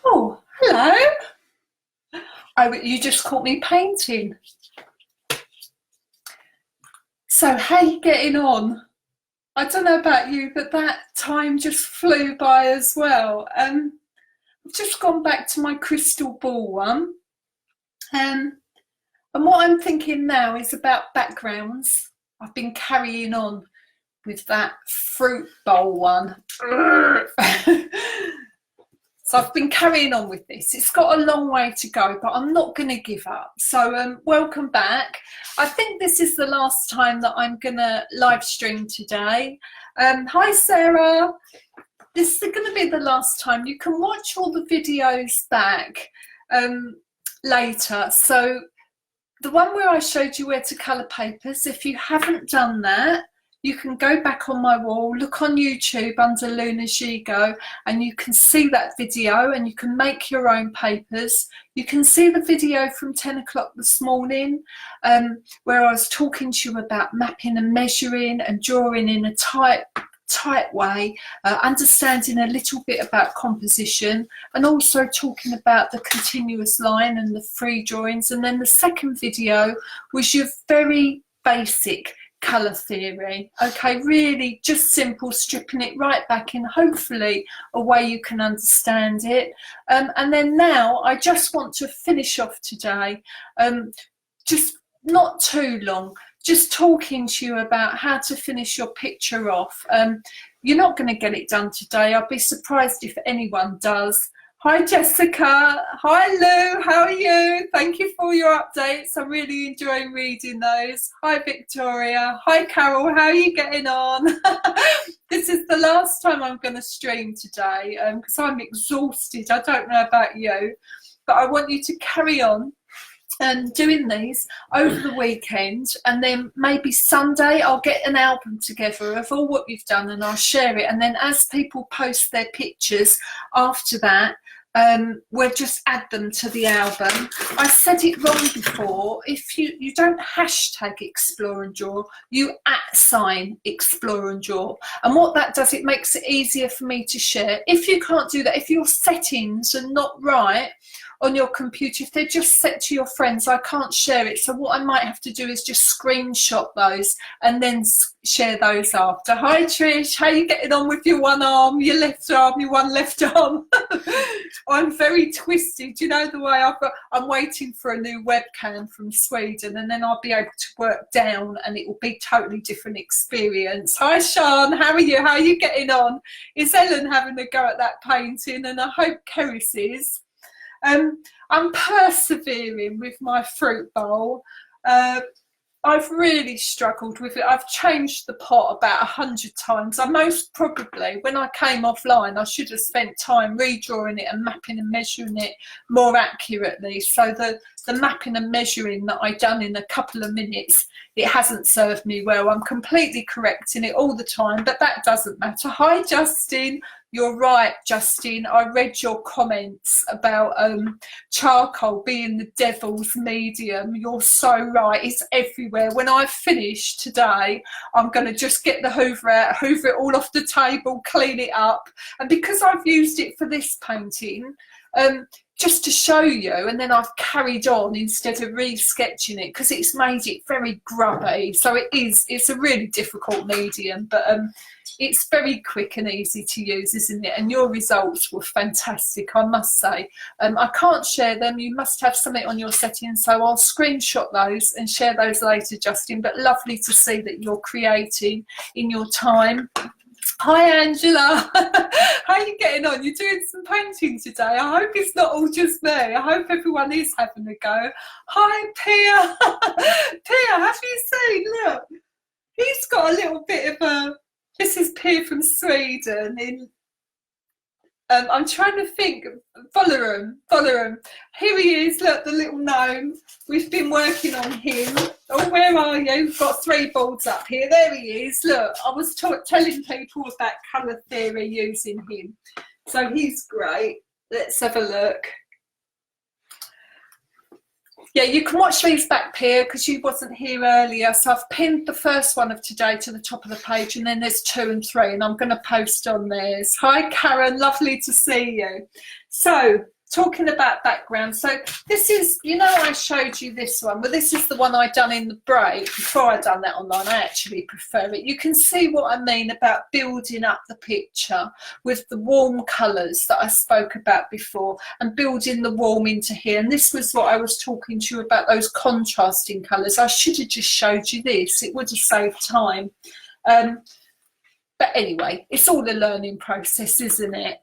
Oh, hello. Oh, you just caught me painting. So how you getting on? I don't know about you, but that time just flew by as well. I've just gone back to my crystal ball one. Um, and what I'm thinking now is about backgrounds. I've been carrying on with that fruit bowl one. So I've been carrying on with this. It's got a long way to go, but I'm not going to give up. So welcome back. I think this is the last time that I'm going to live stream today. Hi, Sarah. This is going to be the last time. You can watch all the videos back later. So the one where I showed you where to colour papers, if you haven't done that, you can go back on my wall, look on YouTube under Luna Gigo, and you can see that video and you can make your own papers. You can see the video from 10 o'clock this morning where I was talking to you about mapping and measuring and drawing in a tight way, understanding a little bit about composition, and also talking about the continuous line and the free drawings. And then the second video was your very basic colour theory. Okay, really just simple, stripping it right back in, hopefully a way you can understand it. And then now I just want to finish off today, just not too long, just talking to you about how to finish your picture off. You're not going to get it done today. I'll be surprised if anyone does. Hi Jessica, hi Lou, how are you? Thank you for your updates. I'm really enjoying reading those. Hi Victoria, hi Carol, how are you getting on? This is the last time I'm going to stream today because I'm exhausted. I don't know about you, but I want you to carry on doing these over the weekend, and then maybe Sunday I'll get an album together of all what you've done and I'll share it, and then as people post their pictures after that, we'll just add them to the album. I said it wrong before. If you don't hashtag explore and draw, you @ explore and draw, and what that does, it makes it easier for me to share. If you can't do that, if your settings are not right on your computer, if they're just set to your friends, I can't share it. So what I might have to do is just screenshot those and then share those after. Hi Trish, how are you getting on with your one arm, your left arm, your one left arm? I'm very twisted. You know the way I'm waiting for a new webcam from Sweden, and then I'll be able to work down and it will be a totally different experience. Hi Sean, how are you? How are you getting on? Is Ellen having a go at that painting? And I hope Keris is. I'm persevering with my fruit bowl. I've really struggled with it. I've changed the pot about 100 times. I most probably, when I came offline, I should have spent time redrawing it and mapping and measuring it more accurately. So the mapping and measuring that I done in a couple of minutes, it hasn't served me well. I'm completely correcting it all the time, but that doesn't matter. Hi Justin. You're right, Justin. I read your comments about charcoal being the devil's medium. You're so right. It's everywhere. When I finish today, I'm going to just get the hoover out, hoover it all off the table, clean it up. And because I've used it for this painting, just to show you, and then I've carried on instead of re-sketching it because it's made it very grubby. So it's a really difficult medium, but it's very quick and easy to use, isn't it? And your results were fantastic, I must say. I can't share them. You must have something on your settings, so I'll screenshot those and share those later, Justin. But lovely to see that you're creating in your time. Hi Angela, how are you getting on? You're doing some painting today. I hope it's not all just me. I hope everyone is having a go. Hi Pia. Pia, have you seen? Look, he's got a little bit of a, this is Pia from Sweden in I'm trying to think. Volarum. Here he is. Look, the little gnome. We've been working on him. Oh, where are you? We've got 3 boards up here. There he is. Look, I was telling people about colour theory using him. So he's great. Let's have a look. Yeah, you can watch these back here because you wasn't here earlier. So I've pinned the first one of today to the top of the page, and then there's 2 and 3, and I'm going to post on theirs. Hi, Karen, lovely to see you. So, talking about background, so this is, you know, I showed you this one, but this is the one I done in the break. Before I done that online, I actually prefer it. You can see what I mean about building up the picture with the warm colours that I spoke about before, and building the warm into here. And this was what I was talking to you about, those contrasting colours. I should have just showed you this, it would have saved time. But anyway, it's all a learning process, isn't it?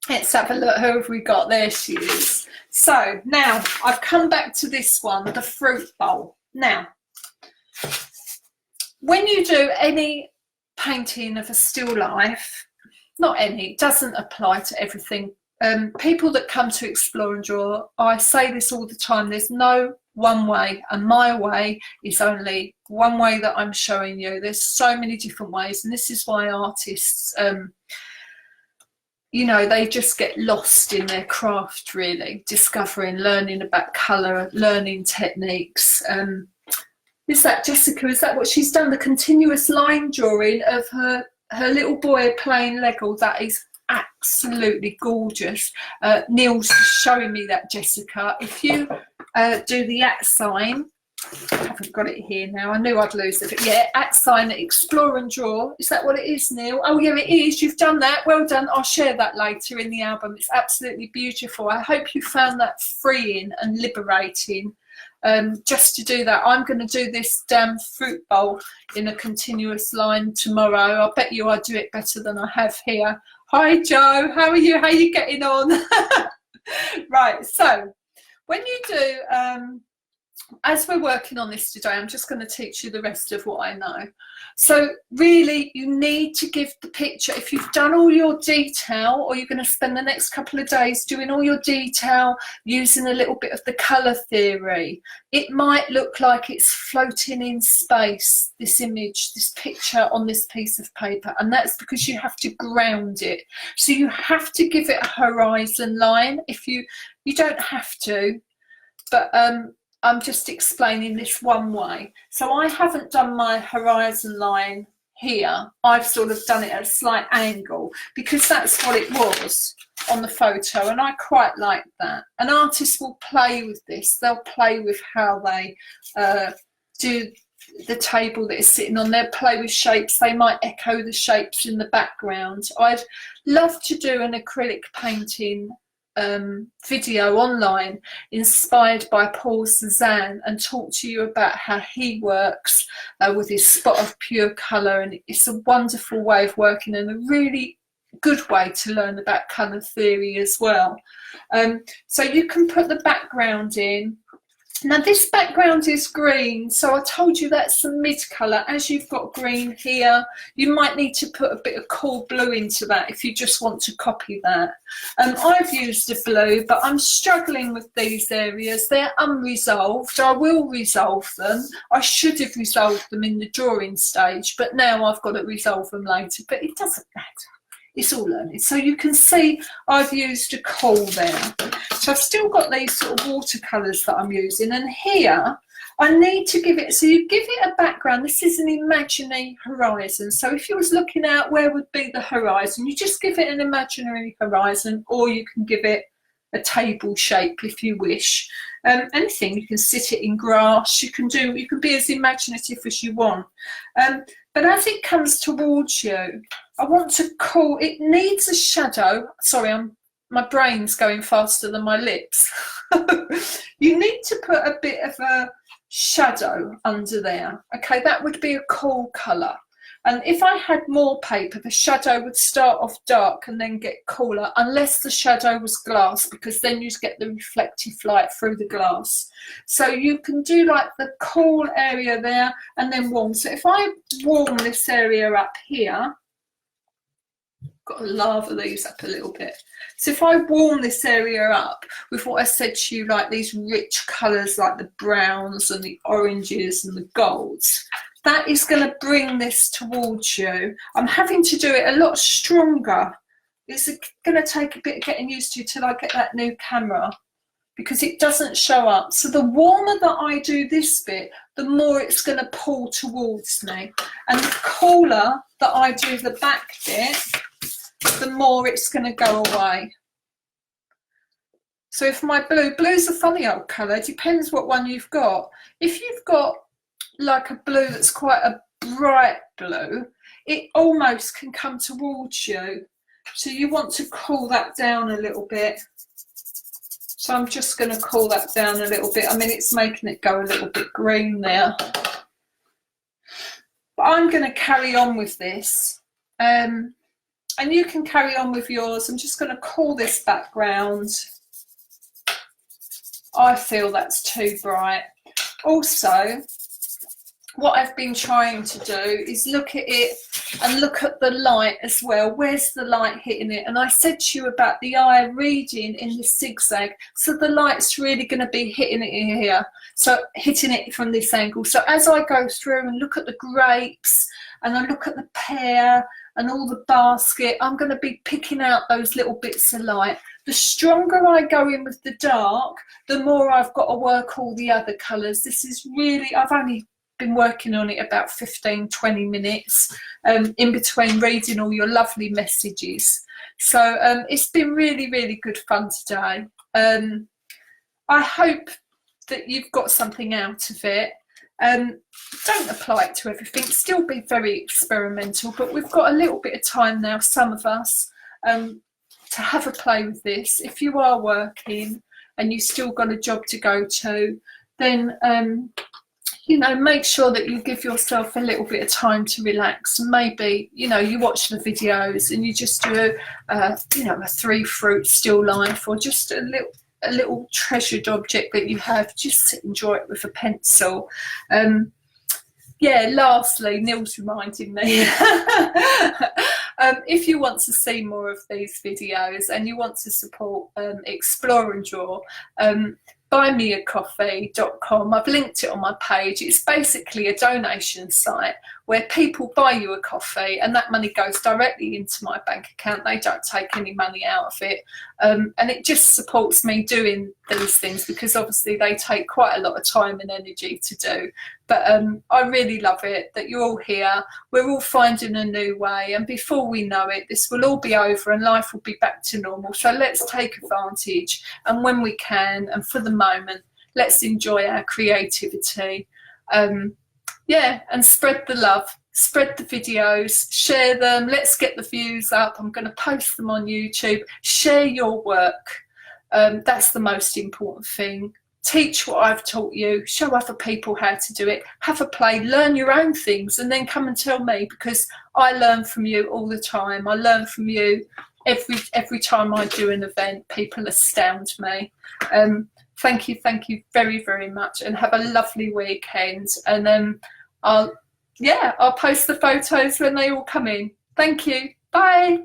Let's have a look. Who have we got? There she is. So now I've come back to this one, the fruit bowl. Now, when you do any painting of a still life, not any, it doesn't apply to everything. People that come to Explore and Draw, I say this all the time, there's no one way, and my way is only one way that I'm showing you. There's so many different ways, and this is why artists, you know, they just get lost in their craft, really, discovering, learning about colour, learning techniques. Is that Jessica? Is that what she's done? The continuous line drawing of her little boy playing Lego. That is absolutely gorgeous. Neil's showing me that, Jessica. If you do the @ sign, I haven't got it here now. I knew I'd lose it. But yeah, @ sign, Explore and Draw. Is that what it is, Neil? Oh, yeah, it is. You've done that. Well done. I'll share that later in the album. It's absolutely beautiful. I hope you found that freeing and liberating. Just to do that, I'm going to do this damn fruit bowl in a continuous line tomorrow. I bet you I do it better than I have here. Hi, Joe. How are you? How are you getting on? Right. So when you do... as we're working on this today, I'm just going to teach you the rest of what I know. So really, you need to give the picture, if you've done all your detail, or you're going to spend the next couple of days doing all your detail, using a little bit of the colour theory, it might look like it's floating in space, this image, this picture on this piece of paper, and that's because you have to ground it. So you have to give it a horizon line. If you don't have to, but I'm just explaining this one way. So I haven't done my horizon line here. I've sort of done it at a slight angle because that's what it was on the photo, and I quite like that. An artist will play with this. They'll play with how they do the table that is sitting on. They'll play with shapes. They might echo the shapes in the background. I'd love to do an acrylic painting video online inspired by Paul Cézanne and talk to you about how he works with his spot of pure colour, and it's a wonderful way of working and a really good way to learn about colour theory as well. So you can put the background in. Now this background is green, so I told you that's the mid colour. As you've got green here, you might need to put a bit of cool blue into that if you just want to copy that. I've used a blue, but I'm struggling with these areas. They're unresolved. I will resolve them. I should have resolved them in the drawing stage, but now I've got to resolve them later. But it doesn't matter. It's all learning. So you can see I've used a coal there. So I've still got these sort of watercolours that I'm using. And here I need to give it, so you give it a background. This is an imaginary horizon. So if you was looking out, where would be the horizon? You just give it an imaginary horizon, or you can give it a table shape if you wish. Anything, you can sit it in grass, you can be as imaginative as you want. But as it comes towards you, I want to call, it needs a shadow. Sorry, my brain's going faster than my lips. You need to put a bit of a shadow under there. Okay, that would be a cool colour. And if I had more paper, the shadow would start off dark and then get cooler, unless the shadow was glass, because then you get the reflective light through the glass. So you can do like the cool area there and then warm. So if I warm this area up here, got to lava these up a little bit. So if I warm this area up with what I said to you, like these rich colours like the browns and the oranges and the golds, that is going to bring this towards you. I'm having to do it a lot stronger. It's going to take a bit of getting used to till I get that new camera, because it doesn't show up. So the warmer that I do this bit, the more it's going to pull towards me. And the cooler that I do the back bit, the more it's going to go away. So if my blue's a funny old colour, it depends what one you've got. If you've got like a blue that's quite a bright blue, it almost can come towards you. So you want to cool that down a little bit. So I'm just going to cool that down a little bit. I mean, it's making it go a little bit green there. But I'm going to carry on with this. And you can carry on with yours. I'm just going to cool this background. I feel that's too bright. Also, what I've been trying to do is look at it and look at the light as well. Where's the light hitting it? And I said to you about the eye reading in the zigzag. So the light's really going to be hitting it here. So hitting it from this angle. So as I go through and look at the grapes and I look at the pear and all the basket, I'm going to be picking out those little bits of light. The stronger I go in with the dark, the more I've got to work all the other colours. This is really, I've only been working on it about 15-20 minutes in between reading all your lovely messages. So it's been really good fun today. I hope that you've got something out of it. Don't apply it to everything, still be very experimental, but we've got a little bit of time now, some of us, to have a play with this. If you are working and you've still got a job to go to, then you know, make sure that you give yourself a little bit of time to relax. Maybe, you know, you watch the videos and you just do you know, a 3 fruit still life, or just a little treasured object that you have. Just enjoy it with a pencil. Yeah, lastly, Neil's reminding me, if you want to see more of these videos and you want to support Explore and Draw, buymeacoffee.com. I've linked it on my page. It's basically a donation site where people buy you a coffee and that money goes directly into my bank account. They don't take any money out of it. And it just supports me doing these things, because obviously they take quite a lot of time and energy to do. But I really love it that you're all here. We're all finding a new way, and before we know it, this will all be over and life will be back to normal. So let's take advantage, and when we can, and for the moment, let's enjoy our creativity. Yeah, and spread the love, spread the videos, share them. Let's get the views up. I'm going to post them on YouTube. Share your work. That's the most important thing. Teach what I've taught you, show other people how to do it, have a play, learn your own things, and then come and tell me, because I learn from you all the time. I learn from you every time I do an event. People astound me. Thank you very much, and have a lovely weekend. And I'll post the photos when they all come in. Thank you. Bye.